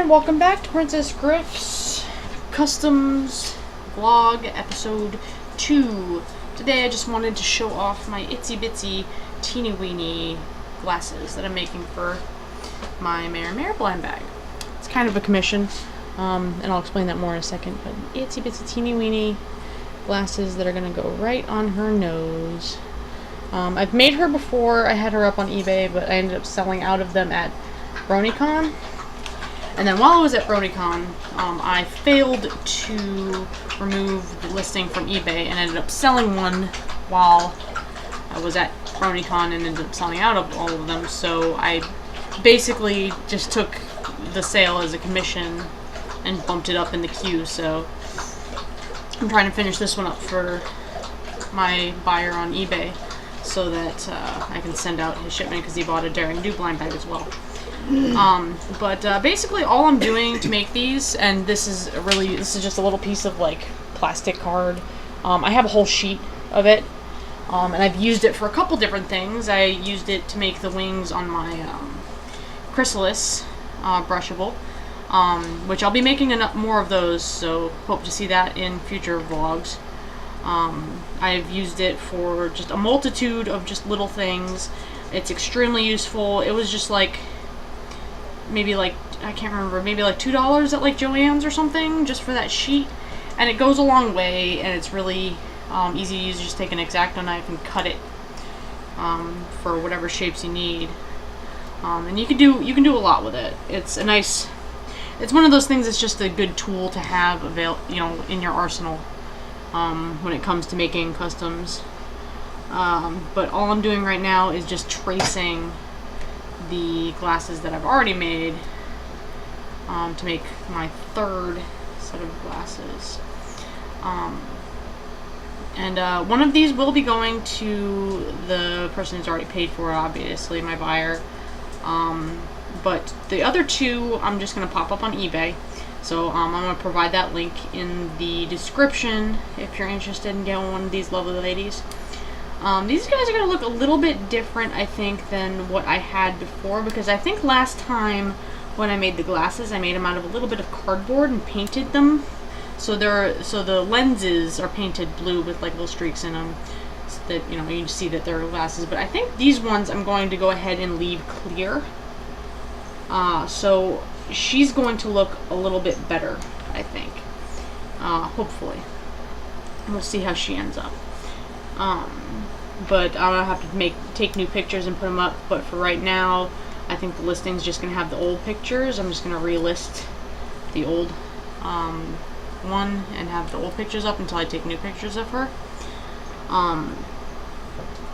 welcome back to Princess Gryph's Customs vlog episode 2. Today I just wanted to show off my itsy bitsy teeny weeny glasses that I'm making for my Mare blind bag. It's kind of a commission, and I'll explain that more in a second, but itsy bitsy teeny weeny glasses that are going to go right on her nose. I've made her before. I had her up on eBay, but I ended up selling out of them at BronyCon. And then while I was at BronyCon, I failed to remove the listing from eBay and ended up selling one while I was at BronyCon and ended up selling out of all of them. So I basically just took the sale as a commission and bumped it up in the queue. So I'm trying to finish this one up for my buyer on eBay so that I can send out his shipment because he bought a Daring Do blind bag as well. Basically all I'm doing to make these, and this is just a little piece of like plastic card. I have a whole sheet of it, and I've used it for a couple different things. I used it to make the wings on my chrysalis brushable, which I'll be making more of those, so hope to see that in future vlogs. I've used it for just a multitude of just little things. It's extremely useful. It was just like maybe like, I can't remember, maybe like $2 at like Joann's or something just for that sheet, and it goes a long way, and it's really easy to use. You just take an X-Acto knife and cut it for whatever shapes you need, and you can do a lot with it. It's one of those things that's just a good tool to have in your arsenal when it comes to making customs. But all I'm doing right now is just tracing the glasses that I've already made to make my third set of glasses. One of these will be going to the person who's already paid for it, obviously, my buyer. But the other two I'm just going to pop up on eBay. So I'm going to provide that link in the description if you're interested in getting one of these lovely ladies. These guys are going to look a little bit different, I think, than what I had before, because I think last time when I made the glasses, I made them out of a little bit of cardboard and painted them. So the lenses are painted blue with like little streaks in them, so that you can see that they're glasses. But I think these ones I'm going to go ahead and leave clear. So she's going to look a little bit better, I think. Hopefully. We'll see how she ends up. But I'm gonna have to take new pictures and put them up. But for right now, I think the listing's just gonna have the old pictures. I'm just gonna relist the old one and have the old pictures up until I take new pictures of her.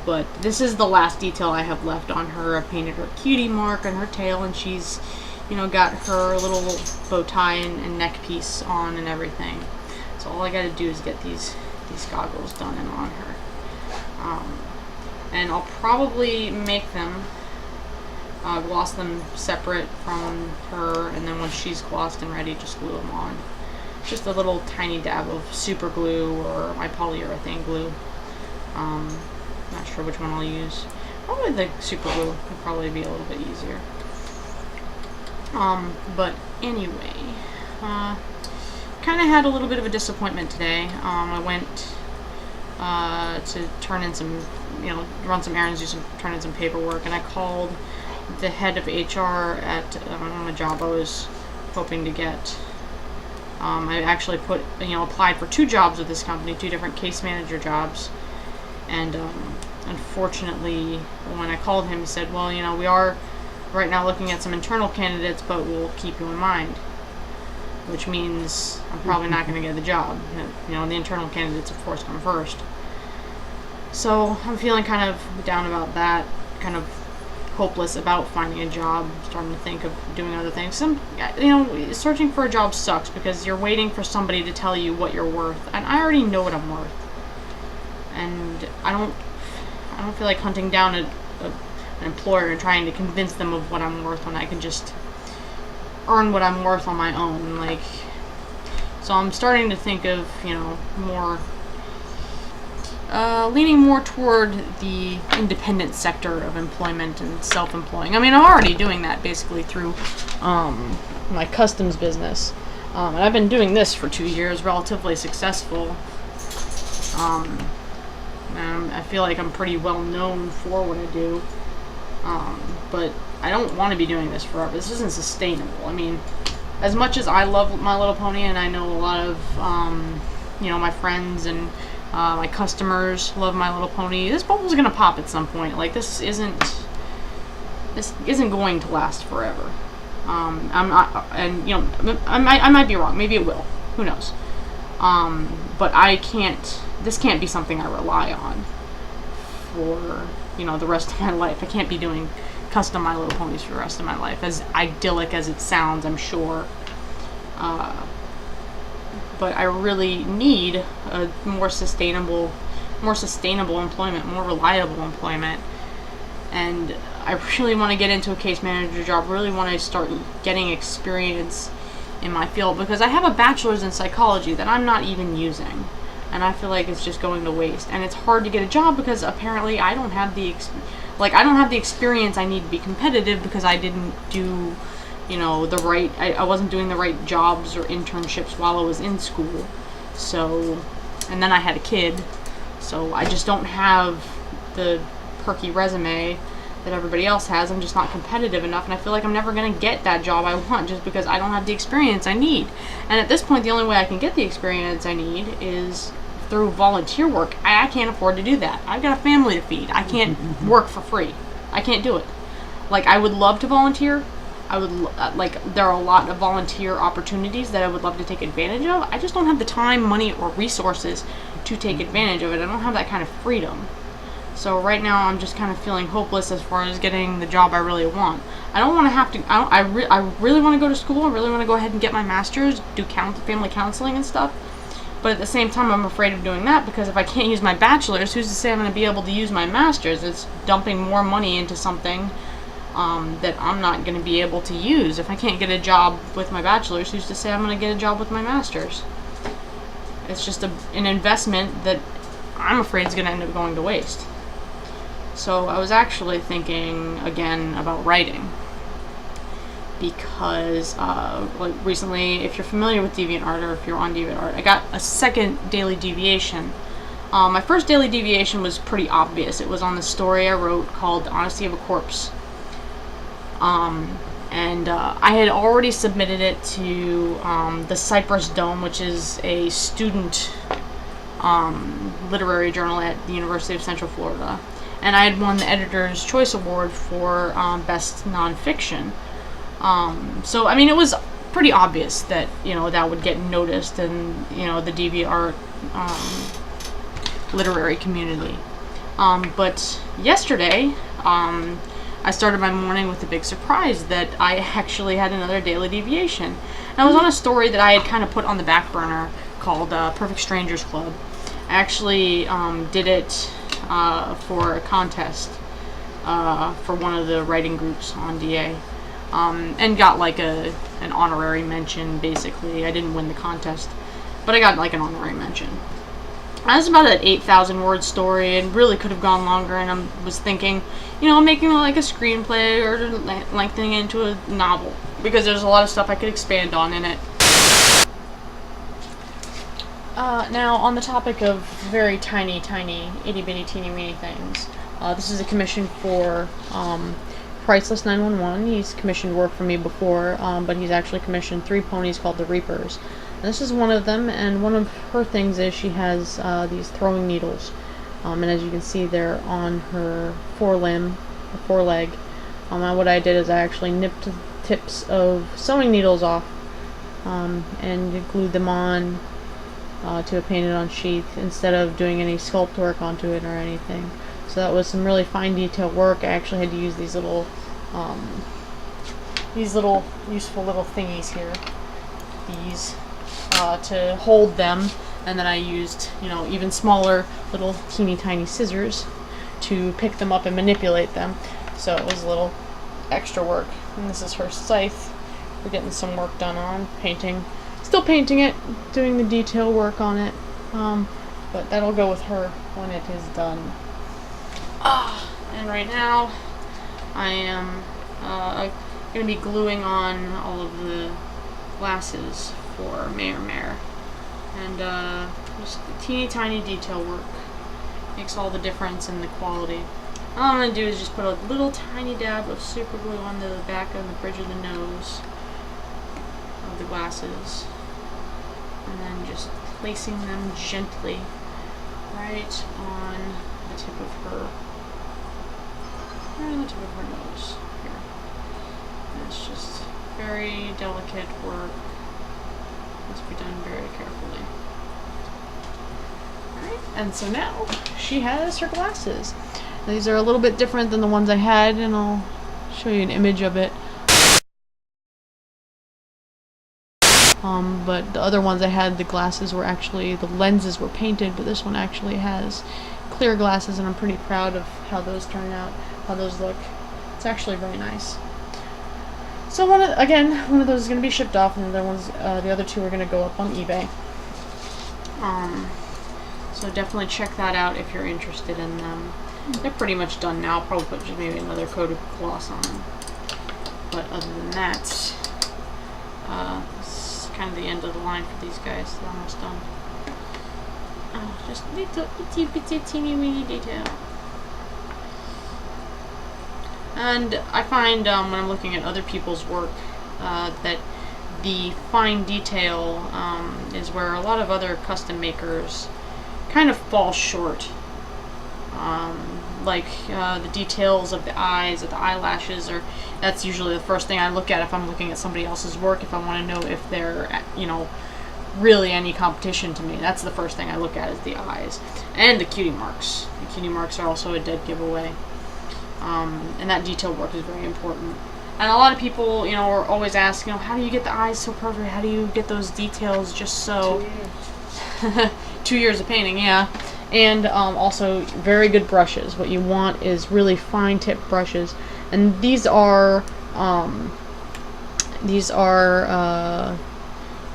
But this is the last detail I have left on her. I painted her cutie mark on her tail, and she's, got her little bow tie and neck piece on and everything. So all I gotta do is get these goggles done and on her. And I'll probably make them, gloss them separate from her, and then once she's glossed and ready, just glue them on. Just a little tiny dab of super glue or my polyurethane glue. Not sure which one I'll use. Probably the super glue would probably be a little bit easier. But anyway, kind of had a little bit of a disappointment today. I went to turn in some, run some errands, turn in some paperwork, and I called the head of HR at a job I was hoping to get. I actually applied for 2 jobs with this company, 2 different case manager jobs, and unfortunately, when I called him, he said, well, we are right now looking at some internal candidates, but we'll keep you in mind. Which means I'm probably not going to get the job. The internal candidates, of course, come first. So I'm feeling kind of down about that, kind of hopeless about finding a job, starting to think of doing other things. Searching for a job sucks because you're waiting for somebody to tell you what you're worth, and I already know what I'm worth. And I don't feel like hunting down an employer and trying to convince them of what I'm worth when I can just earn what I'm worth on my own. So I'm starting to think of more leaning more toward the independent sector of employment and self-employing. I mean, I'm already doing that basically through my customs business. And I've been doing this for 2 years, relatively successful. And I feel like I'm pretty well known for what I do. But I don't want to be doing this forever. This isn't sustainable. I mean, as much as I love My Little Pony, and I know a lot of, my friends and my customers love My Little Pony, this bubble's gonna pop at some point. Like, this isn't going to last forever. I'm not, and I might be wrong. Maybe it will. Who knows? But this can't be something I rely on for, the rest of my life. I can't be doing custom My Little Ponies for the rest of my life, as idyllic as it sounds, I'm sure. But I really need a more sustainable employment, more reliable employment. And I really want to get into a case manager job, really want to start getting experience in my field, because I have a bachelor's in psychology that I'm not even using. And I feel like it's just going to waste. And it's hard to get a job because apparently I don't have the experience I need to be competitive, because I didn't do I wasn't doing the right jobs or internships while I was in school. So, and then I had a kid, so I just don't have the perky resume that everybody else has. I'm just not competitive enough, and I feel like I'm never going to get that job I want just because I don't have the experience I need. And at this point, the only way I can get the experience I need is through volunteer work. I can't afford to do that. I've got a family to feed. I can't work for free. I can't do it. Like, I would love to volunteer. I would, there are a lot of volunteer opportunities that I would love to take advantage of. I just don't have the time, money, or resources to take advantage of it. I don't have that kind of freedom. So right now I'm just kind of feeling hopeless as far as getting the job I really want. I don't want to have to, I really want to go to school. I really want to go ahead and get my master's, do family counseling and stuff. But at the same time, I'm afraid of doing that, because if I can't use my bachelor's, who's to say I'm going to be able to use my master's? It's dumping more money into something that I'm not going to be able to use. If I can't get a job with my bachelor's, who's to say I'm going to get a job with my master's? It's just an investment that I'm afraid is going to end up going to waste. So I was actually thinking again about writing, because recently, if you're familiar with DeviantArt, or if you're on DeviantArt, I got a second daily deviation. My first daily deviation was pretty obvious. It was on the story I wrote called Honesty of a Corpse. I had already submitted it to the Cypress Dome, which is a student literary journal at the University of Central Florida. And I had won the Editor's Choice Award for Best Nonfiction. So, I mean, it was pretty obvious that, that would get noticed in, the DeviantArt literary community. But yesterday, I started my morning with a big surprise that I actually had another daily deviation. And I was on a story that I had kind of put on the back burner called Perfect Strangers Club. I actually did it for a contest for one of the writing groups on DA, and got like an honorary mention, basically. I didn't win the contest, but I got like an honorary mention. That was about an 8,000 word story, and really could have gone longer, and I was thinking, making like a screenplay or lengthening it into a novel, because there's a lot of stuff I could expand on in it. Now, on the topic of very tiny, itty-bitty, teeny-weeny things, this is a commission for Priceless 911. He's commissioned work for me before, but he's actually commissioned 3 ponies called the Reapers. And this is one of them, and one of her things is she has these throwing needles. And as you can see, they're on her foreleg. And what I did is I actually nipped the tips of sewing needles off and glued them on to a painted on sheath, instead of doing any sculpt work onto it or anything. So that was some really fine detail work. I actually had to use these little useful little thingies here, to hold them, and then I used even smaller little teeny tiny scissors to pick them up and manipulate them. So it was a little extra work. And this is her scythe. We're getting some work done on painting. Still painting it, doing the detail work on it. but that'll go with her when it is done. And right now, I am going to be gluing on all of the glasses for Mare. And just teeny tiny detail work makes all the difference in the quality. All I'm going to do is just put a little tiny dab of super glue on the back of the bridge of the nose of the glasses, and then just placing them gently right on the tip of her, nose here. And it's just very delicate work. Must be done very carefully. Alright, and so now she has her glasses. These are a little bit different than the ones I had, and I'll show you an image of it. But the other ones I had, the glasses were actually, the lenses were painted, but this one actually has clear glasses, and I'm pretty proud of how those turn out, how those look. It's actually very nice. So one of those is going to be shipped off, and the other two are going to go up on eBay. So definitely check that out if you're interested in them. They're pretty much done now. I'll probably put just maybe another coat of gloss on them. But other than that, this is kind of the end of the line for these guys. They're almost done. Just little itty bitty teeny weeny detail. And I find when I'm looking at other people's work that the fine detail is where a lot of other custom makers kind of fall short. Like the details of the eyes, of the eyelashes, that's usually the first thing I look at if I'm looking at somebody else's work, if I want to know if they're, really any competition to me. That's the first thing I look at, is the eyes. And the cutie marks. The cutie marks are also a dead giveaway. And that detail work is very important. And a lot of people, are always asking, how do you get the eyes so perfect? How do you get those details just so... 2 years. 2 years of painting, yeah. And also very good brushes. What you want is really fine tip brushes, and these are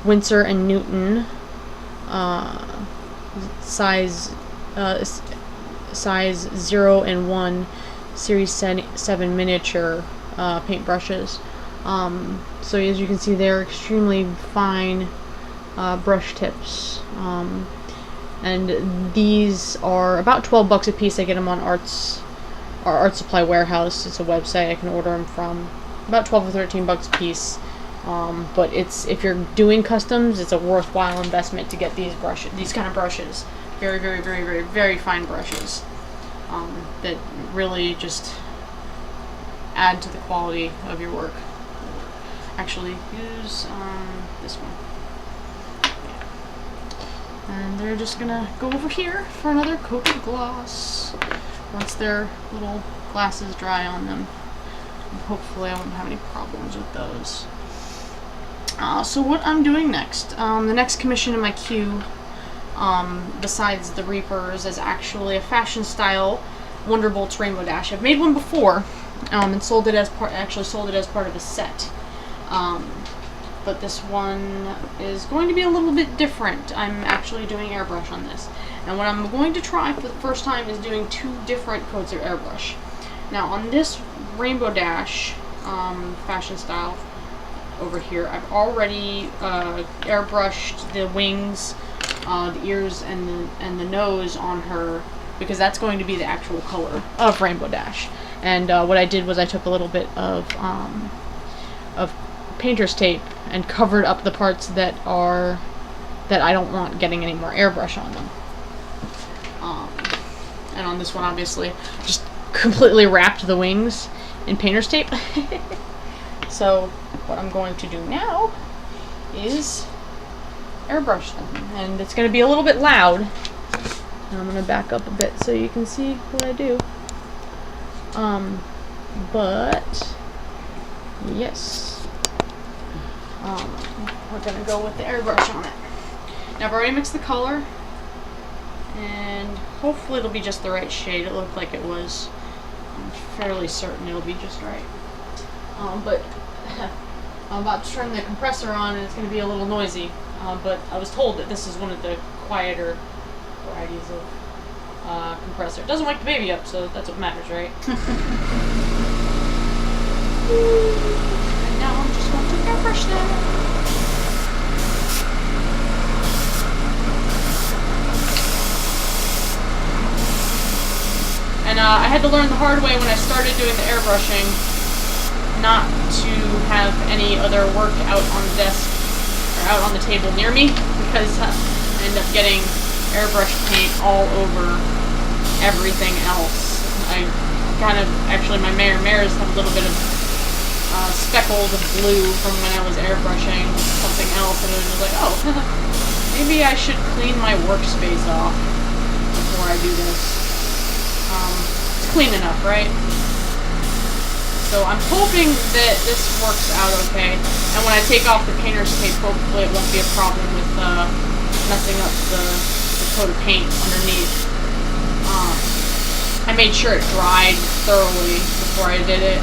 Winsor and Newton size 0 and 1 series 7 miniature paint brushes. So as you can see, they're extremely fine brush tips. And these are about $12 a piece. I get them on our Art Supply Warehouse. It's a website I can order them from. About 12 or 13 bucks a piece. But if you're doing customs, it's a worthwhile investment to get these kind of brushes. Very, very, very, very, very fine brushes that really just add to the quality of your work. Actually, use this one. And they're just gonna go over here for another coat of gloss once their little glasses dry on them. And hopefully I won't have any problems with those. So what I'm doing next, the next commission in my queue, besides the Reapers, is actually a fashion style Wonderbolts Rainbow Dash. I've made one before, and sold it as part of a set. But this one is going to be a little bit different. I'm actually doing airbrush on this. And what I'm going to try for the first time is doing 2 different coats of airbrush. Now on this Rainbow Dash fashion style over here, I've already airbrushed the wings, the ears, and the nose on her, because that's going to be the actual color of Rainbow Dash. And what I did was I took a little bit of painter's tape and covered up the parts that I don't want getting any more airbrush on them. And on this one, obviously, just completely wrapped the wings in painter's tape. So what I'm going to do now is airbrush them, and it's going to be a little bit loud. And I'm going to back up a bit so you can see what I do. But yes. We're going to go with the airbrush on it. Now I've already mixed the color, and hopefully it'll be just the right shade. It looked like it was. I'm fairly certain it'll be just right. But I'm about to turn the compressor on, and it's going to be a little noisy. But I was told that this is one of the quieter varieties of compressor. It doesn't wake the baby up, so that's what matters, right? And now I'm just going to airbrush that. And I had to learn the hard way when I started doing the airbrushing not to have any other work out on the desk or out on the table near me, because I end up getting airbrush paint all over everything else. I kind of, actually my mares have a little bit of speckled blue from when I was airbrushing something else, and it was just like, oh, maybe I should clean my workspace off before I do this. It's clean enough, right? So I'm hoping that this works out okay, and when I take off the painter's tape, hopefully it won't be a problem with messing up the coat of paint underneath. I made sure it dried thoroughly before I did it,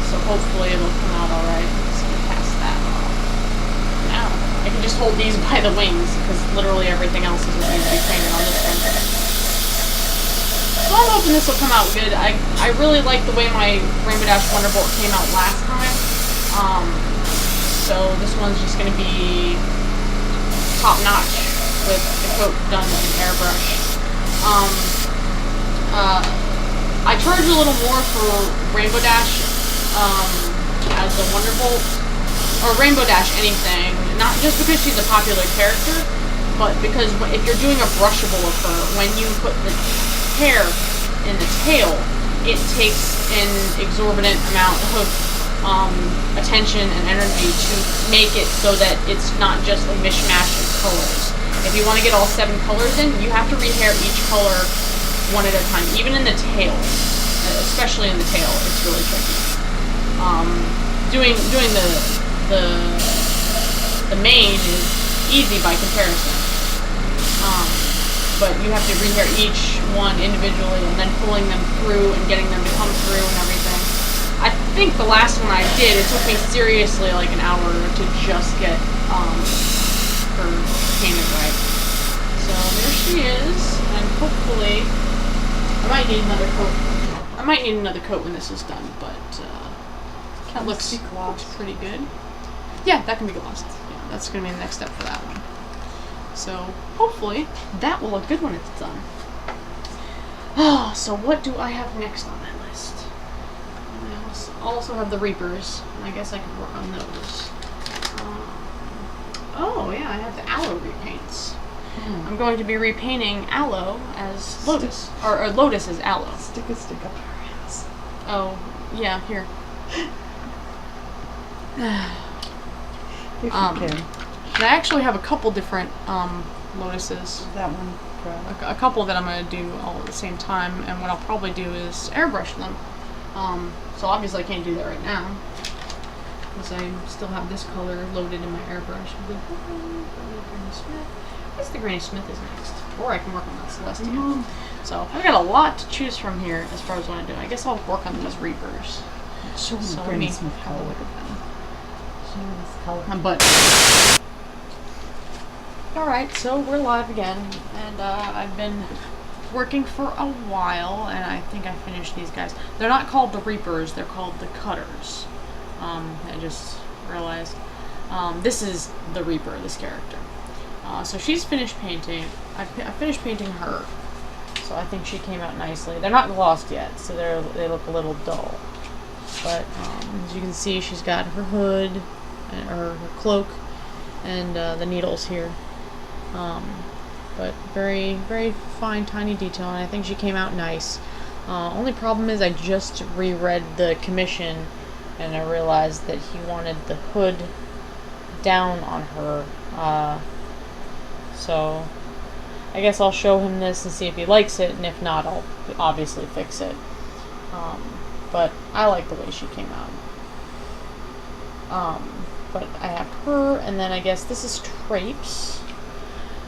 so hopefully it'll come out alright. So I'm pass that off. Now, I can just hold these by the wings, because literally everything else is what needs to be painted on this one. So I'm hoping this will come out good. I really like the way my Rainbow Dash Wonderbolt came out last time. So this one's just going to be top notch with the coat done in airbrush. I charge a little more for Rainbow Dash as a Wonderbolt, or Rainbow Dash anything, not just because she's a popular character, but because if you're doing a brushable of her, when you put the hair in the tail, it takes an exorbitant amount of attention and energy to make it so that it's not just a mishmash of colors. If you want to get all 7 colors in, you have to rehair each color one at a time, even in the tail, especially in the tail. It's really tricky. Doing the mane is easy by comparison. But you have to rehair each one individually and then pulling them through and getting them to come through and everything. I think the last one I did, it took me seriously like an hour to just get her painted right. So there she is, and hopefully I might need another coat. I might need another coat when this is done, but that looks pretty good. Yeah, that can be glossed. Yeah, that's going to be the next step for that one. So, hopefully, that will look good when it's done. Oh, so what do I have next on my list? I also have the Reapers, and I guess I could work on those. Oh, yeah, I have the Aloe repaints. I'm going to be repainting Aloe as Lotus, or Lotus as Aloe. Stick a stick up her ass. Oh, yeah, here. If you can. And I actually have a couple different Lotuses. That one. A couple that I'm going to do all at the same time, and what I'll probably do is airbrush them. So obviously I can't do that right now, because I still have this color loaded in my airbrush. I guess the Granny Smith is next. Or I can work on that Celestia. So I've got a lot to choose from here as far as what I do. I guess I'll work on these Reapers. Show me So Granny Smith have a color. look at them. Show me this color. But alright, so we're live again, and I've been working for a while, and I think I finished these guys. They're not called the Reapers, they're called the Cutters. I just realized. This is the Reaper, this character. So she's finished painting. I finished painting her, so I think she came out nicely. They're not glossed yet, so they look a little dull. But as you can see, she's got her hood, or her cloak, and the needles here. But very, very fine, tiny detail, and I think she came out nice. Only problem is I just reread the commission, and I realized that he wanted the hood down on her. So I guess I'll show him this and see if he likes it, and if not, I'll obviously fix it. But I like the way she came out. But I have her, and then I guess this is Trapes.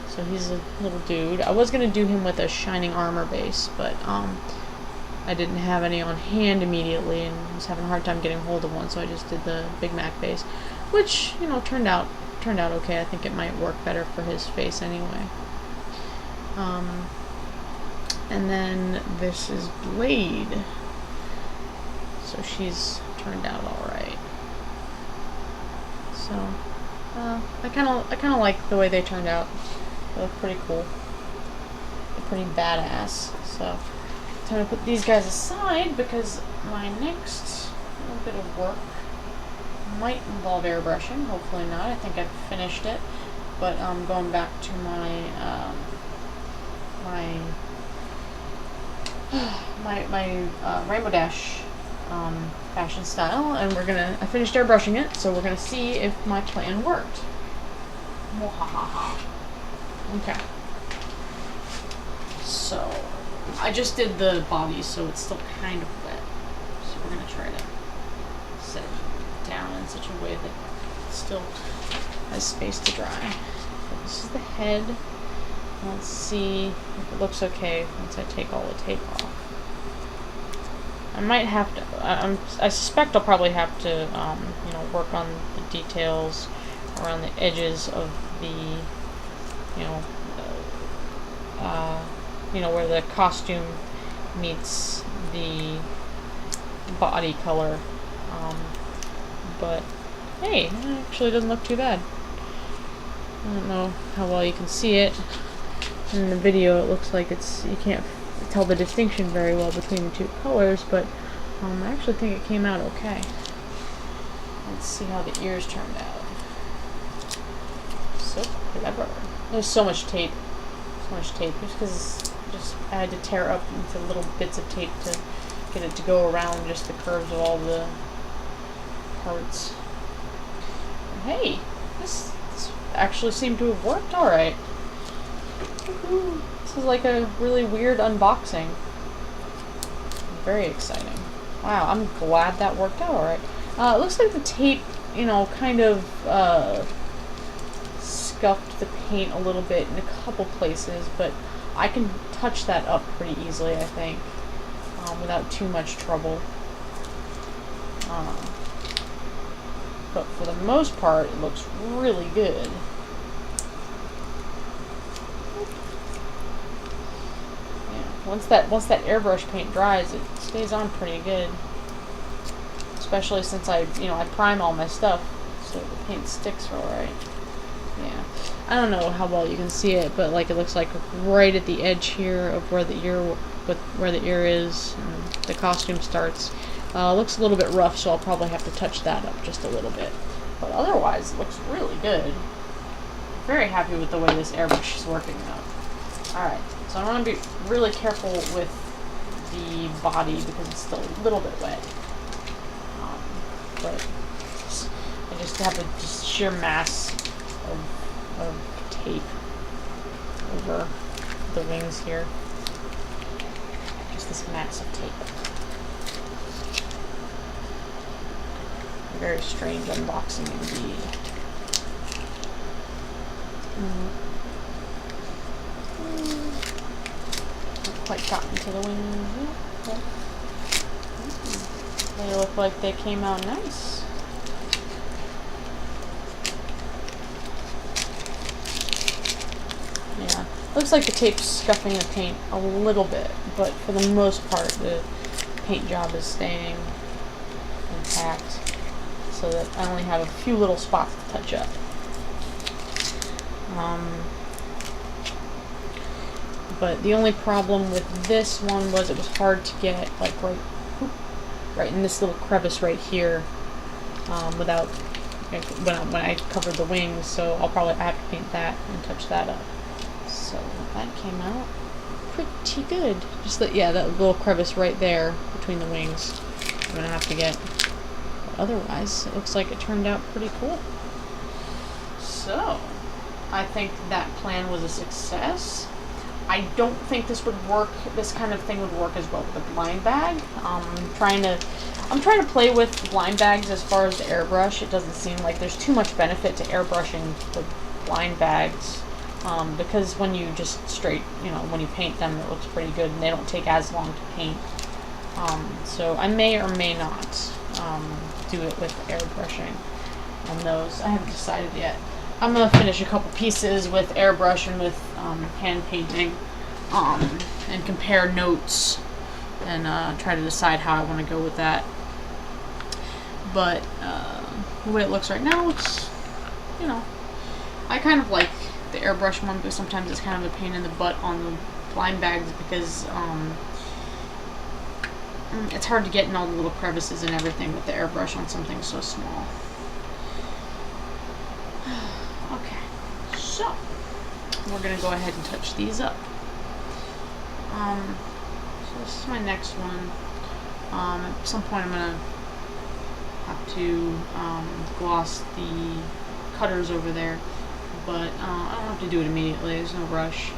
So he's a little dude. I was going to do him with a shining armor base, but I didn't have any on hand immediately, and was having a hard time getting hold of one, so I just did the Big Mac base, which, you know, turned out okay. I think it might work better for his face anyway. And then this is Blade. So she's turned out all right. So I kind of like the way they turned out. They look pretty cool. They're pretty badass. So time to put these guys aside because my next little bit of work might involve airbrushing. Hopefully not. I think I've finished it. But I'm going back to my Rainbow Dash fashion style, and I finished airbrushing it, so we're gonna see if my plan worked. Okay. So I just did the body, so it's still kind of wet. So we're gonna try to set it down in such a way that it still has space to dry. So this is the head. Let's see if it looks okay once I take all the tape off. I might have to, I suspect I'll probably have to, you know, work on the details around the edges of the, where the costume meets the body color. But hey, it actually doesn't look too bad. I don't know how well you can see it. In the video, it looks like you can't tell the distinction very well between the two colors, but I actually think it came out okay. Let's see how the ears turned out. So clever. There's so much tape. Just because I had to tear up into little bits of tape to get it to go around just the curves of all the parts. And hey, this actually seemed to have worked alright. This is like a really weird unboxing. Very exciting. Wow, I'm glad that worked out alright. It looks like the tape, kind of scuffed the paint a little bit in a couple places, but I can touch that up pretty easily, I think, without too much trouble. But for the most part, it looks really good. Once that airbrush paint dries, it stays on pretty good. Especially since I prime all my stuff, so the paint sticks all right. Yeah, I don't know how well you can see it, but it looks like right at the edge here of where the ear is, and the costume starts. Looks a little bit rough, so I'll probably have to touch that up just a little bit. But otherwise, it looks really good. Very happy with the way this airbrush is working out. All right. So I want to be really careful with the body because it's still a little bit wet. But I just have a sheer mass of tape over the wings here. Just this mass of tape. A very strange unboxing indeed. Quite gotten to the wings yet, but they look like they came out nice. Yeah, looks like the tape's scuffing the paint a little bit, but for the most part the paint job is staying intact, so that I only have a few little spots to touch up. But the only problem with this one was it was hard to get right in this little crevice right here without when I covered the wings. So I have to paint that and touch that up. So that came out pretty good. Just that little crevice right there between the wings. I'm gonna have to get. But otherwise, it looks like it turned out pretty cool. So I think that plan was a success. I don't think this kind of thing would work as well with a blind bag. I'm trying to play with blind bags as far as the airbrush. It doesn't seem like there's too much benefit to airbrushing the blind bags, because when you just when you paint them, it looks pretty good and they don't take as long to paint. So I may or may not do it with airbrushing on those. I haven't decided yet. I'm going to finish a couple pieces with airbrush and with hand painting and compare notes and try to decide how I want to go with that. But the way it looks right now, it's, you know, I kind of like the airbrush one, but sometimes it's kind of a pain in the butt on the blind bags because it's hard to get in all the little crevices and everything with the airbrush on something so small. Okay, so we're gonna go ahead and touch these up. So this is my next one. At some point I'm gonna have to gloss the cutters over there, but I don't have to do it immediately. There's no rush.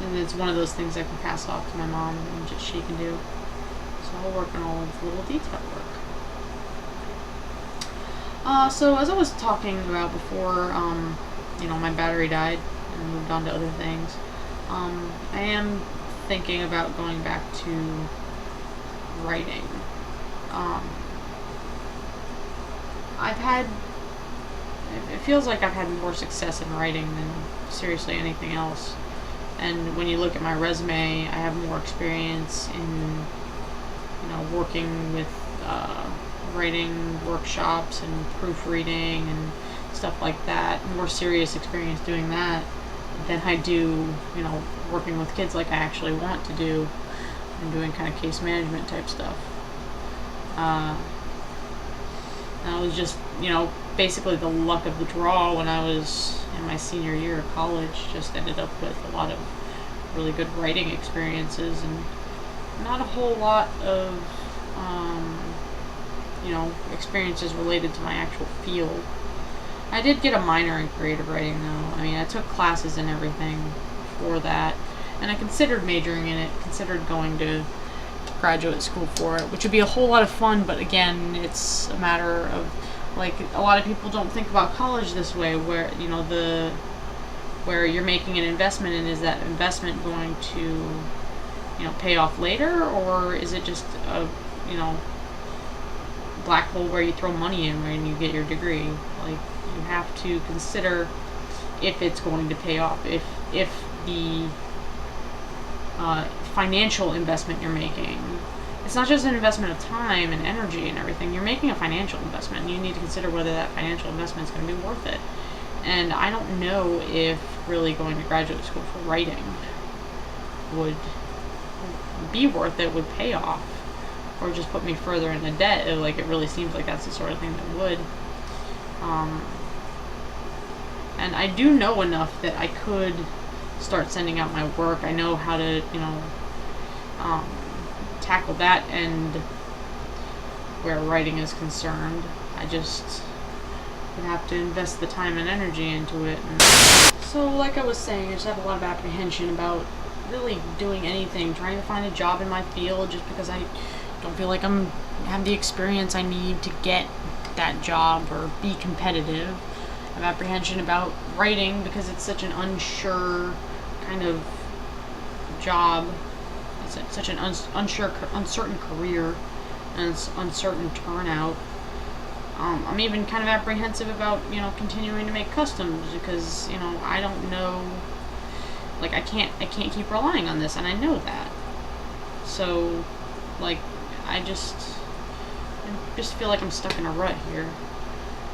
And it's one of those things I can pass off to my mom and just she can do. So I'll work on all of the little detail work. So as I was talking about before, you know, my battery died and moved on to other things. I am thinking about going back to writing. It feels like I've had more success in writing than seriously anything else. And when you look at my resume, I have more experience in, you know, working with writing workshops and proofreading and stuff like that. More serious experience doing that than I do, you know, working with kids like I actually want to do and doing kind of case management type stuff. That was just, you know, basically the luck of the draw when I was in my senior year of college. Just ended up with a lot of really good writing experiences and not a whole lot of, you know, experiences related to my actual field. I did get a minor in creative writing though. I mean, I took classes and everything for that, and I considered majoring in it, considered going to graduate school for it, which would be a whole lot of fun, but again, it's a matter of, like, a lot of people don't think about college this way, where, you know, where you're making an investment, and is that investment going to, you know, pay off later, or is it just a, you know, black hole where you throw money in when you get your degree? Like, you have to consider if it's going to pay off, if the financial investment you're making, it's not just an investment of time and energy and everything, you're making a financial investment, and you need to consider whether that financial investment is going to be worth it. And I don't know if really going to graduate school for writing would be worth it, would pay off, or just put me further into debt. Like, it really seems like that's the sort of thing that would. And I do know enough that I could start sending out my work. I know how to, you know, tackle that end where writing is concerned. I just would have to invest the time and energy into it. And so, like I was saying, I just have a lot of apprehension about really doing anything, trying to find a job in my field, just because I don't feel like have the experience I need to get that job or be competitive. I have apprehension about writing because it's such an unsure kind of job. It's such an uncertain career, and it's uncertain turnout. I'm even kind of apprehensive about, you know, continuing to make customs because, you know, I don't know, like, I can't keep relying on this, and I know that. So, like, I just feel like I'm stuck in a rut here.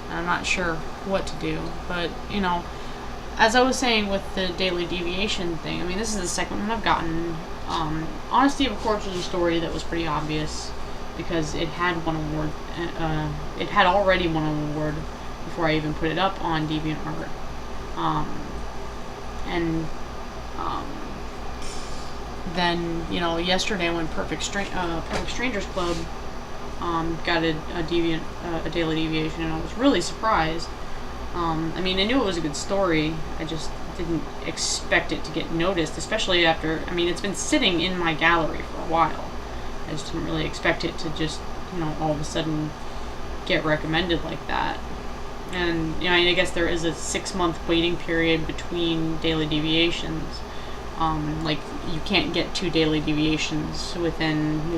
And I'm not sure what to do, but, you know, as I was saying with the daily deviation thing, I mean, this is the second one I've gotten. Honesty of Course was a story that was pretty obvious because it had won an award. It had already won an award before I even put it up on DeviantArt. Then, you know, yesterday when Perfect Strangers Club got a daily deviation, and I was really surprised. I mean, I knew it was a good story. I just didn't expect it to get noticed, especially after, I mean, it's been sitting in my gallery for a while. I just didn't really expect it to just, you know, all of a sudden get recommended like that. And, you know, I guess there is a 6-month waiting period between daily deviations. Like, you can't get 2 daily deviations within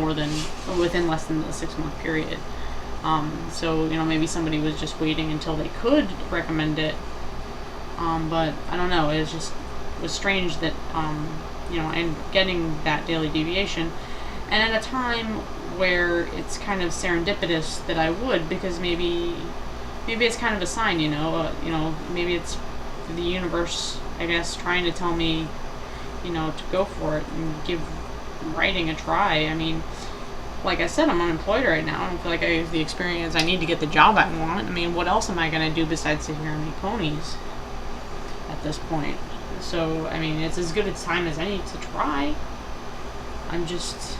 less than the 6-month period. So, you know, maybe somebody was just waiting until they could recommend it. But I don't know, it's just, was strange that you know, and getting that daily deviation, and at a time where it's kind of serendipitous that I would, because maybe it's kind of a sign, you know, maybe it's the universe, I guess, trying to tell me, you know, to go for it and give writing a try. I mean, like I said, I'm unemployed right now. I don't feel like I have the experience I need to get the job I want. I mean, what else am I going to do besides sit here and make ponies at this point? So, I mean, it's as good a time as any to try. I'm just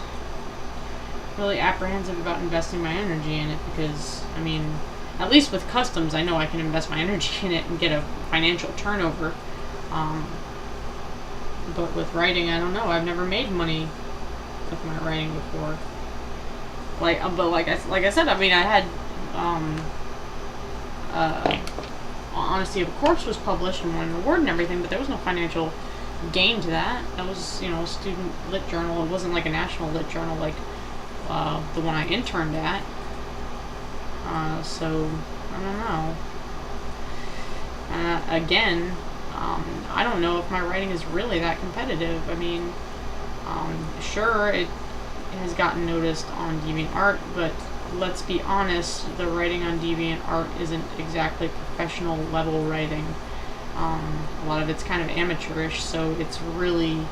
really apprehensive about investing my energy in it because, I mean, at least with customs, I know I can invest my energy in it and get a financial turnover. But with writing, I don't know. I've never made money with my writing before. But like I said, I mean, I had Honesty of a Corpse was published and won an award and everything, but there was no financial gain to that. That was, you know, a student lit journal. It wasn't like a national lit journal like the one I interned at. So I don't know. Again, I don't know if my writing is really that competitive. I mean, sure, it has gotten noticed on DeviantArt, but let's be honest, the writing on DeviantArt isn't exactly professional level writing. A lot of it's kind of amateurish, so it's really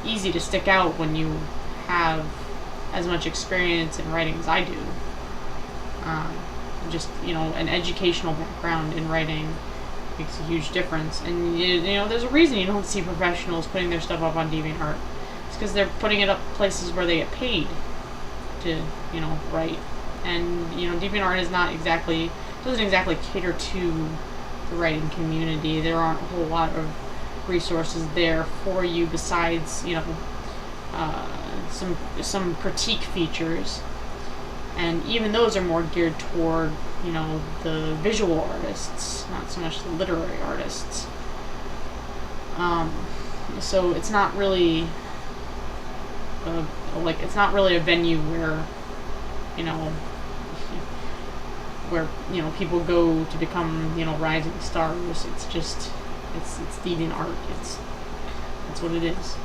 easy to stick out when you have as much experience in writing as I do. Just, you know, an educational background in writing makes a huge difference. And, you know, there's a reason you don't see professionals putting their stuff up on DeviantArt. It's because they're putting it up places where they get paid to, you know, write. And, you know, DeviantArt is not exactly, doesn't exactly cater to the writing community. There aren't a whole lot of resources there for you besides, you know, some critique features. And even those are more geared toward, you know, the visual artists, not so much the literary artists. So it's not really it's not really a venue where, you know, people go to become, you know, rising stars. It's just, it's DeviantArt. That's what it is.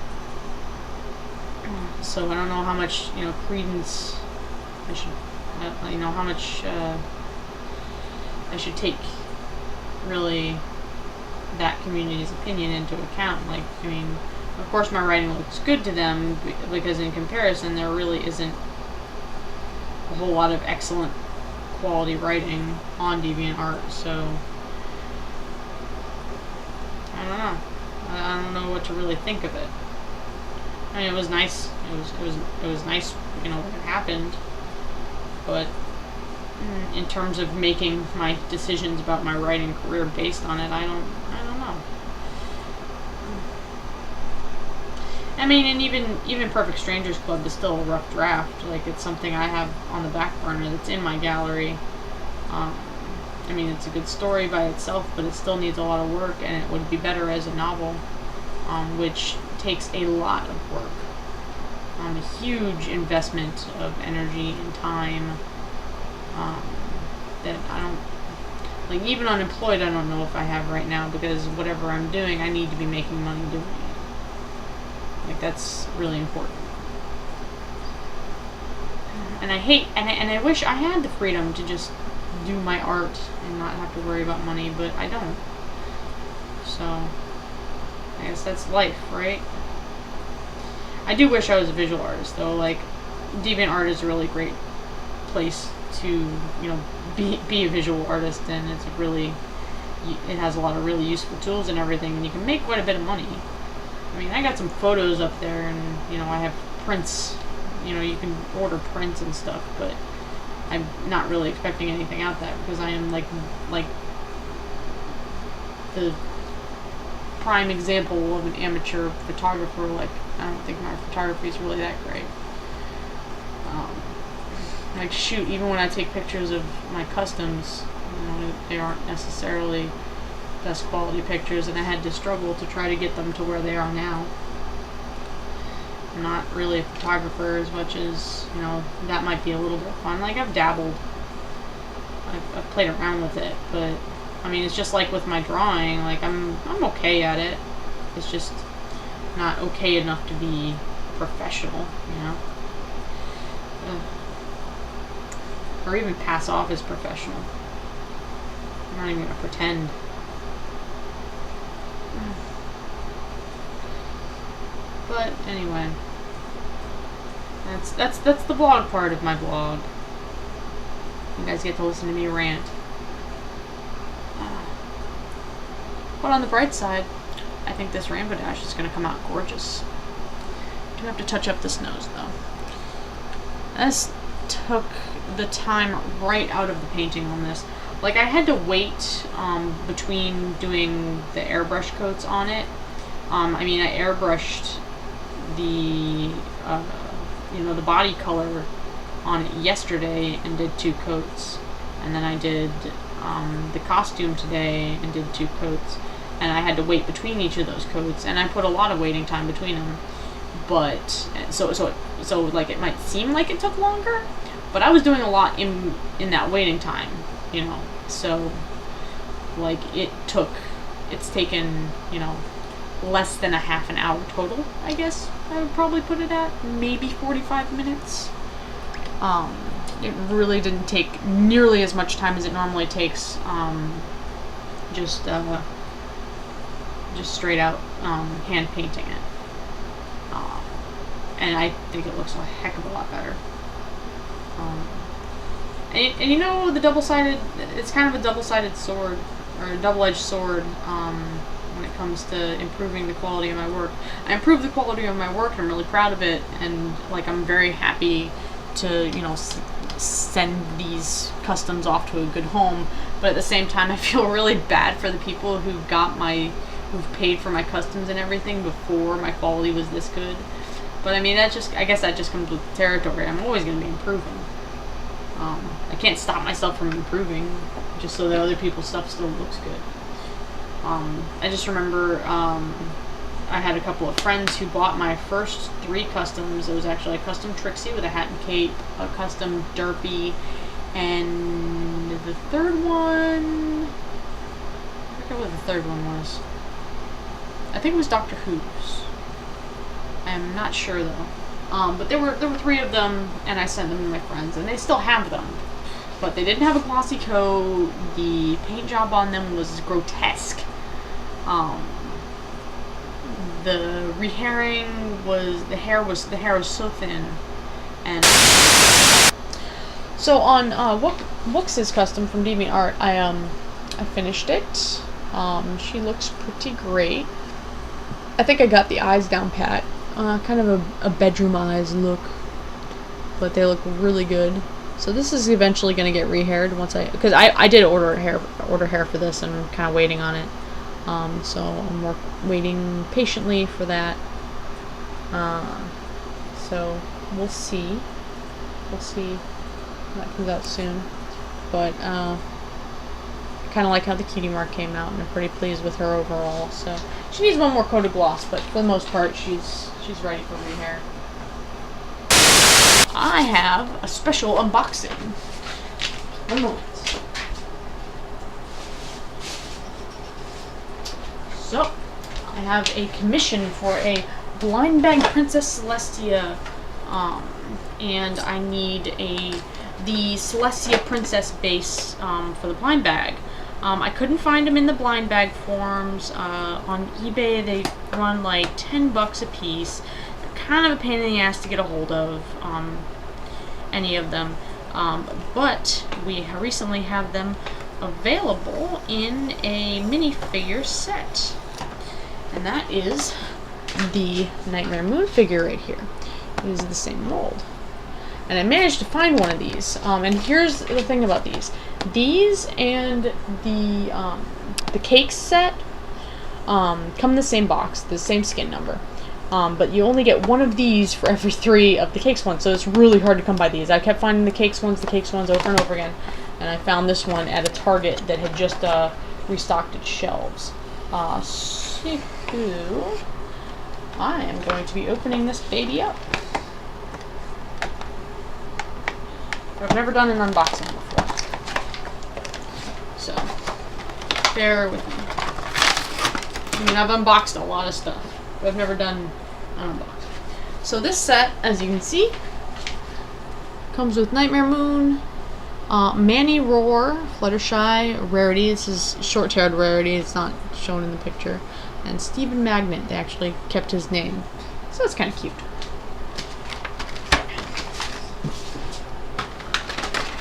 So I don't know how much, you know, credence I should, you know, how much I should take really that community's opinion into account. Like, I mean, of course my writing looks good to them because in comparison there really isn't a whole lot of excellent quality writing on DeviantArt. So I don't know. I don't know what to really think of it. I mean, it was nice. It was nice, you know, when it happened. But in terms of making my decisions about my writing career based on it, I don't know. I mean, and even Perfect Strangers Club is still a rough draft. Like, it's something I have on the back burner that's in my gallery. I mean, it's a good story by itself, but it still needs a lot of work, and it would be better as a novel, which takes a lot of work. A huge investment of energy and time that I don't, like, even unemployed, I don't know if I have right now, because whatever I'm doing, I need to be making money doing it. Like, that's really important. And I hate, and I wish I had the freedom to just do my art and not have to worry about money, but I don't. So I guess that's life, right? I do wish I was a visual artist, though. Like, DeviantArt is a really great place to, you know, be a visual artist, and it's really, it has a lot of really useful tools and everything, and you can make quite a bit of money. I mean, I got some photos up there, and, you know, I have prints, you know, you can order prints and stuff, but I'm not really expecting anything out of that, because I am like the prime example of an amateur photographer. Like, I don't think my photography is really that great. Like, shoot, even when I take pictures of my customs, you know, they aren't necessarily best quality pictures, and I had to struggle to try to get them to where they are now. I'm not really a photographer as much as, you know, that might be a little bit fun. Like, I've dabbled. I've played around with it, but I mean, it's just like with my drawing. Like, I'm okay at it. is just not okay enough to be professional, you know? Or even pass off as professional. I'm not even gonna pretend. But anyway, that's the vlog part of my vlog. You guys get to listen to me rant. But on the bright side, I think this rainbow dash is gonna come out gorgeous. I do have to touch up this nose though. This took the time right out of the painting on this. Like, I had to wait between doing the airbrush coats on it. I mean, I airbrushed the the body color on it yesterday and did 2 coats, and then I did the costume today and did 2 coats, and I had to wait between each of those coats, and I put a lot of waiting time between them. But so like, it might seem like it took longer, but I was doing a lot in that waiting time, you know. So like, it's taken, you know, less than a half an hour total, I guess I would probably put it at. Maybe 45 minutes. It really didn't take nearly as much time as it normally takes, just straight out hand painting it. And I think it looks a heck of a lot better. And you know, the double-sided, it's kind of a double-sided sword, or a double-edged sword, when it comes to improving the quality of my work. I improved the quality of my work, and I'm really proud of it, and like, I'm very happy to, you know, send these customs off to a good home. But at the same time, I feel really bad for the people who've paid for my customs and everything before my quality was this good. But I mean, I guess that just comes with the territory. I'm always going to be improving. I can't stop myself from improving just so that other people's stuff still looks good. I just remember I had a couple of friends who bought my first 3 customs. It was actually a custom Trixie with a hat and cape, a custom Derpy, and the third one, I forget what the third one was. I think it was Doctor Who's. I'm not sure though. But there were 3 of them, and I sent them to my friends, and they still have them. But they didn't have a glossy coat. The paint job on them was grotesque. The rehairing was, the hair was so thin. And so on Wux's custom from DeviantArt, I finished it. She looks pretty great. I think I got the eyes down pat. Kind of a bedroom eyes look, but they look really good. So this is eventually going to get rehaired once because I did order hair for this, and I'm kind of waiting on it. So I'm waiting patiently for that. So we'll see. That comes out soon. But kind of like how the cutie mark came out, and I'm pretty pleased with her overall. So she needs one more coat of gloss, but for the most part, she's ready for rehair. I have a special unboxing. One moment. So I have a commission for a blind bag Princess Celestia, and I need the Celestia Princess base for the blind bag. I couldn't find them in the blind bag forms. On eBay, they run like 10 bucks a piece. They're kind of a pain in the ass to get a hold of, any of them. But we recently have them available in a minifigure set. And that is the Nightmare Moon figure right here. It is the same mold. And I managed to find one of these. And here's the thing about these. These and the cake set come in the same box, the same skin number. But you only get one of these for every 3 of the cakes ones, so it's really hard to come by these. I kept finding the cakes ones over and over again, and I found this one at a Target that had just restocked its shelves. So I am going to be opening this baby up. I've never done an unboxing before, so bear with me. I mean, I've unboxed a lot of stuff, but I've never done an unboxing. So this set, as you can see, comes with Nightmare Moon, Manny Roar, Fluttershy, Rarity. This is short-tailed Rarity. It's not shown in the picture. And Stephen Magnet. They actually kept his name. So that's kind of cute.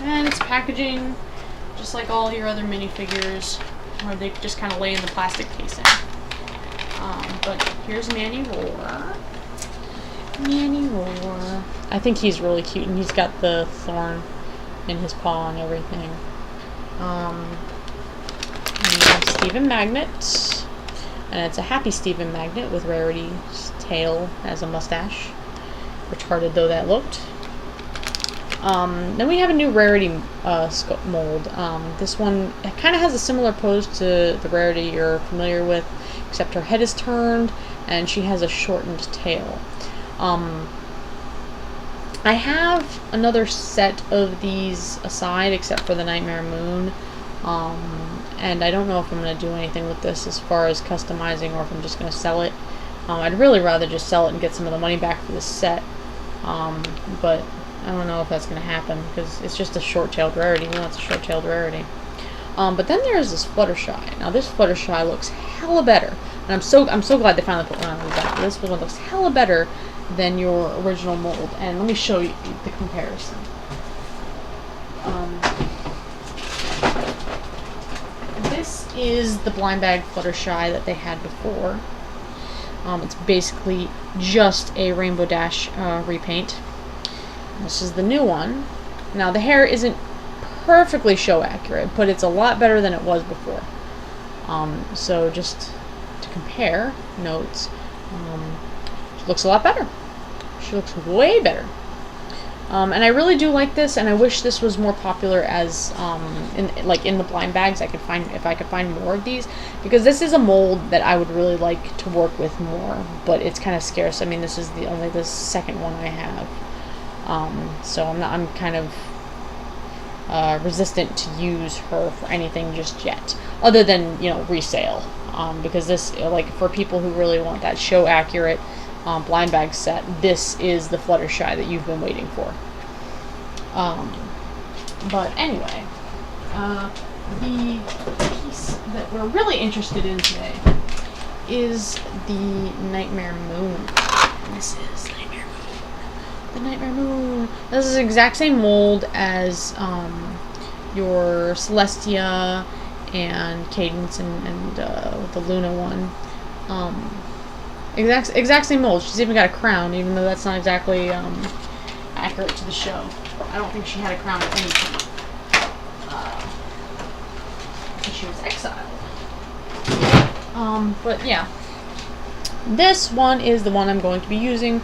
And it's packaging just like all your other minifigures, where they just kind of lay in the plastic casing. But here's Manny Roar. Manny Roar. I think he's really cute, and he's got the thorn in his paw and everything. And we have Stephen Magnet, and it's a happy Stephen Magnet with Rarity's tail as a mustache, retarded though that looked. Then we have a new Rarity mold. This one kind of has a similar pose to the Rarity you're familiar with, except her head is turned and she has a shortened tail. I have another set of these aside, except for the Nightmare Moon, and I don't know if I'm going to do anything with this as far as customizing, or if I'm just going to sell it. I'd really rather just sell it and get some of the money back for this set, but I don't know if that's going to happen, because it's just a short-tailed Rarity. Who wants a short-tailed Rarity? But then there's this Fluttershy. Now this Fluttershy looks hella better, and I'm so glad they finally put one on the back. This one looks hella better than your original mold, and let me show you the comparison. This is the blind bag Fluttershy that they had before. It's basically just a Rainbow Dash repaint. This is the new one. Now the hair isn't perfectly show accurate, but it's a lot better than it was before. So just to compare notes, she looks a lot better. She looks way better. And I really do like this, and I wish this was more popular as in the blind bags. If I could find more of these, because this is a mold that I would really like to work with more, but it's kind of scarce. I mean, this is only the second one I have. So I'm kind of resistant to use her for anything just yet, other than, resale. Because this, for people who really want that show accurate blind bag set, this is the Fluttershy that you've been waiting for. But anyway, the piece that we're really interested in today is the Nightmare Moon. This is Nightmare Moon. The Nightmare Moon. This is the exact same mold as your Celestia and Cadence and the Luna one. Exact same mold. She's even got a crown, even though that's not exactly accurate to the show. I don't think she had a crown at any point. Because she was exiled. But yeah. This one is the one I'm going to be using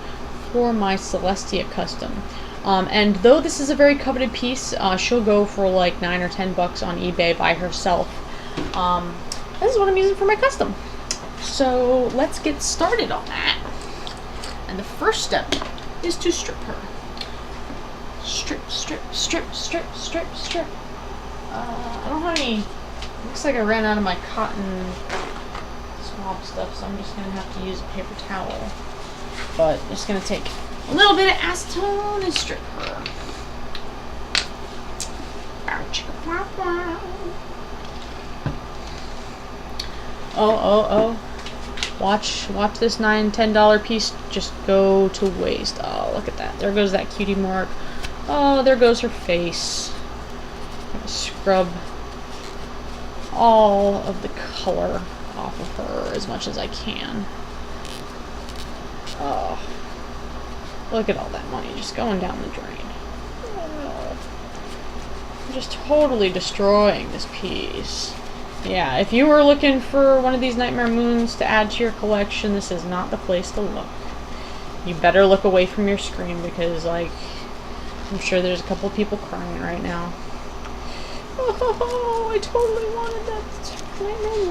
for my Celestia custom. And though this is a very coveted piece, she'll go for like $9 or $10 on eBay by herself. This is what I'm using for my custom. So let's get started on that. And the first step is to strip her. Strip, strip, strip, strip, strip, strip. I don't have any. Looks like I ran out of my cotton swab stuff, so I'm just gonna have to use a paper towel. But just gonna take a little bit of acetone and strip her. Oh. Watch this $9, $10 piece just go to waste. Oh, look at that. There goes that cutie mark. Oh, there goes her face. I'm gonna scrub all of the color off of her as much as I can. Oh, look at all that money just going down the drain. Oh, I'm just totally destroying this piece. Yeah, if you were looking for one of these Nightmare Moons to add to your collection, this is not the place to look. You better look away from your screen, because, I'm sure there's a couple of people crying right now. Oh, I totally wanted that Nightmare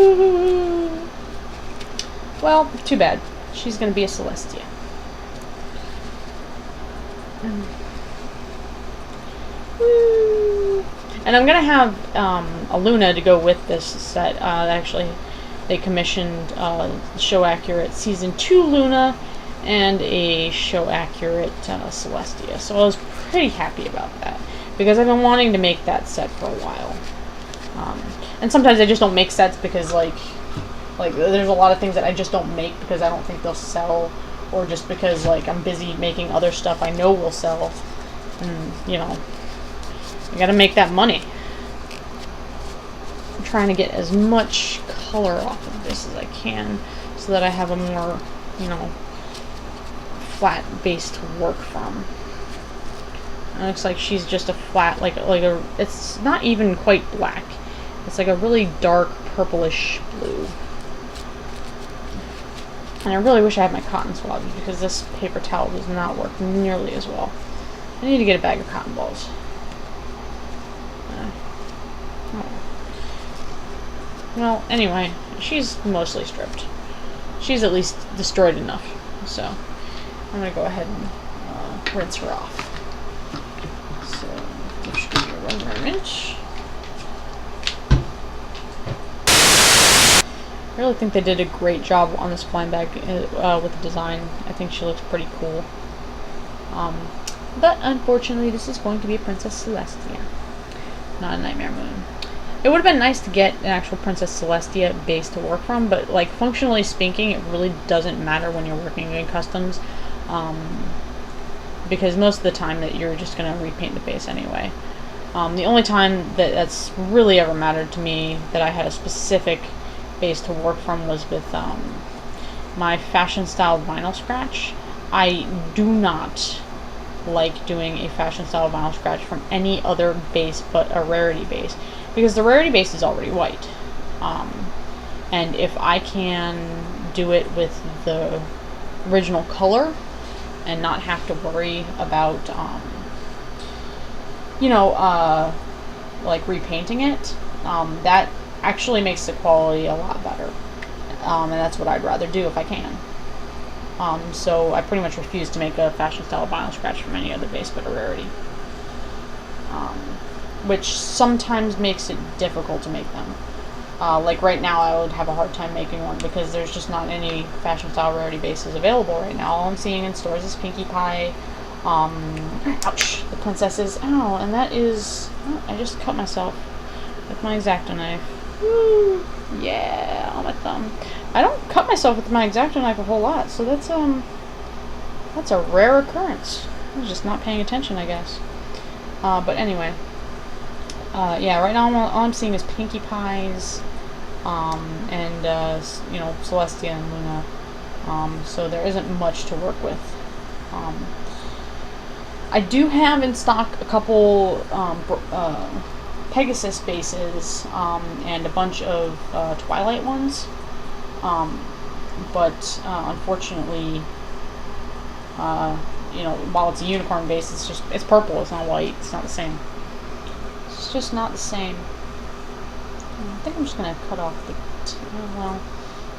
Moon. Well, too bad. She's going to be a Celestia. Woo! And I'm going to have a Luna to go with this set. Actually, they commissioned Show Accurate Season 2 Luna and a Show Accurate Celestia. So I was pretty happy about that, because I've been wanting to make that set for a while. And sometimes I just don't make sets because like there's a lot of things that I just don't make because I don't think they'll sell, or just because like I'm busy making other stuff I know will sell. And you know, I gotta make that money. I'm trying to get as much color off of this as I can so that I have a more, you know, flat base to work from. It looks like she's just a flat, it's not even quite black. It's like a really dark purplish blue. And I really wish I had my cotton swabs, because this paper towel does not work nearly as well. I need to get a bag of cotton balls. Well, anyway, she's mostly stripped. She's at least destroyed enough. So, I'm going to go ahead and rinse her off. So, just give me one more rinse. I really think they did a great job on this blind bag with the design. I think she looks pretty cool. But unfortunately, this is going to be a Princess Celestia, not a Nightmare Moon. It would have been nice to get an actual Princess Celestia base to work from, but like functionally speaking, it really doesn't matter when you're working in customs, because most of the time that you're just going to repaint the base anyway. The only time that's really ever mattered to me that I had a specific base to work from was with my fashion style vinyl scratch. I do not like doing a fashion style vinyl scratch from any other base but a rarity base, because the rarity base is already white, and if I can do it with the original color and not have to worry about like repainting it, that actually makes the quality a lot better, and that's what I'd rather do if I can. So I pretty much refuse to make a fashion style vinyl scratch from any other base but a rarity, which sometimes makes it difficult to make them. Like right now I would have a hard time making one because there's just not any fashion style rarity bases available right now. All I'm seeing in stores is Pinkie Pie, ouch, the princesses, ow, and that is, oh, I just cut myself with my X-Acto knife. Woo! Yeah, on my thumb. I don't cut myself with my X-Acto knife a whole lot, so that's a rare occurrence. I was just not paying attention, I guess. But anyway, yeah, right now all I'm seeing is Pinkie Pies, and Celestia and Luna. So there isn't much to work with. I do have in stock a couple Pegasus bases, and a bunch of Twilight ones, but unfortunately, while it's a unicorn base, it's purple, it's not white, it's not the same. It's just not the same. I think I'm just gonna cut off the, well,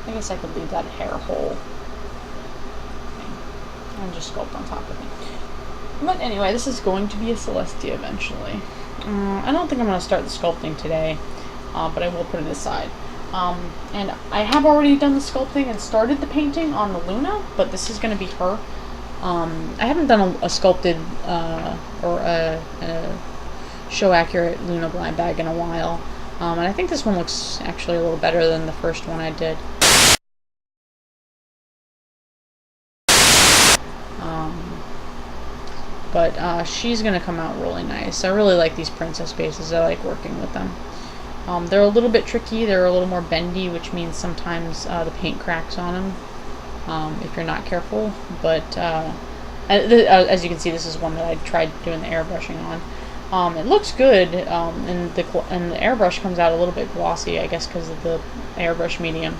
I guess I could leave that hair whole and just sculpt on top of it. But anyway, this is going to be a Celestia eventually. I don't think I'm going to start the sculpting today, but I will put it aside. And I have already done the sculpting and started the painting on the Luna, but this is going to be her. I haven't done a sculpted or a show accurate Luna blind bag in a while, and I think this one looks actually a little better than the first one I did. But she's going to come out really nice. I really like these princess bases. I like working with them. They're a little bit tricky. They're a little more bendy, which means sometimes the paint cracks on them if you're not careful. But as you can see, this is one that I tried doing the airbrushing on. It looks good, and the airbrush comes out a little bit glossy, I guess, because of the airbrush medium.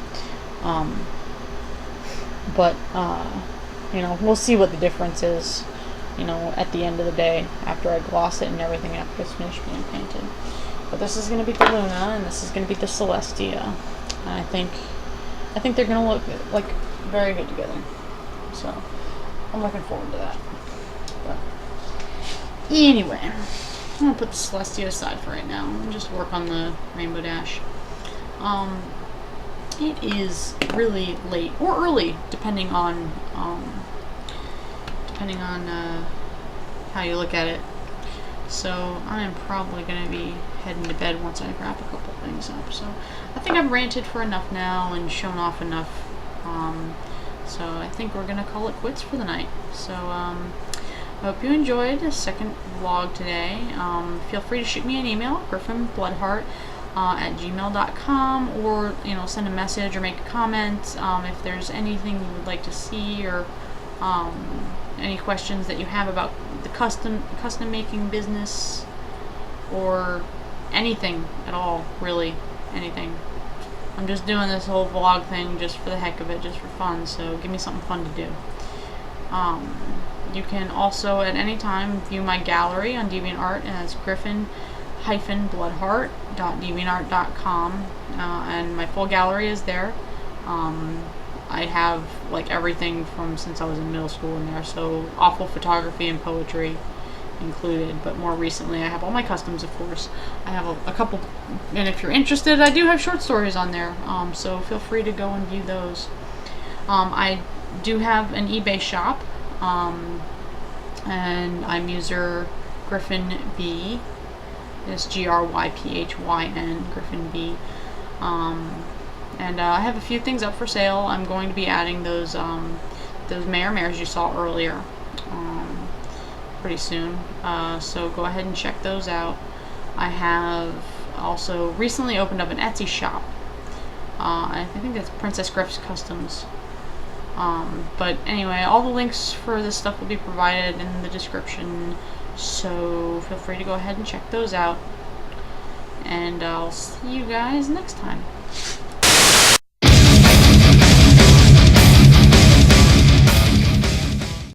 But we'll see what the difference is, at the end of the day, after I gloss it and everything, after it's finished being painted. But this is going to be the Luna, and this is going to be the Celestia. And I think they're going to look like very good together. So I'm looking forward to that. But anyway, I'm going to put the Celestia aside for right now and just work on the Rainbow Dash. it is really late or early, depending on how you look at it. So I'm probably gonna be heading to bed once I wrap a couple things up. So I think I've ranted for enough now and shown off enough. So I think we're gonna call it quits for the night. So I hope you enjoyed the second vlog today. Feel free to shoot me an email, gryphinbloodheart at gmail.com, or send a message or make a comment if there's anything you would like to see, or any questions that you have about the custom making business, or anything at all, really, anything. I'm just doing this whole vlog thing just for the heck of it, just for fun, so give me something fun to do. You can also at any time view my gallery on DeviantArt, and that's griffin-bloodheart.deviantart.com, and my full gallery is there. I have like everything from since I was in middle school in there, so awful photography and poetry included, but more recently I have all my customs, of course. I have a couple, and if you're interested, I do have short stories on there, so feel free to go and view those. I do have an eBay shop, and I'm user Gryphyn B. It's GRYPHYN, Gryphyn B. And I have a few things up for sale. I'm going to be adding those mares you saw earlier pretty soon. So go ahead and check those out. I have also recently opened up an Etsy shop. I think that's Princess Gryph Customs. But anyway, all the links for this stuff will be provided in the description, so feel free to go ahead and check those out. And I'll see you guys next time.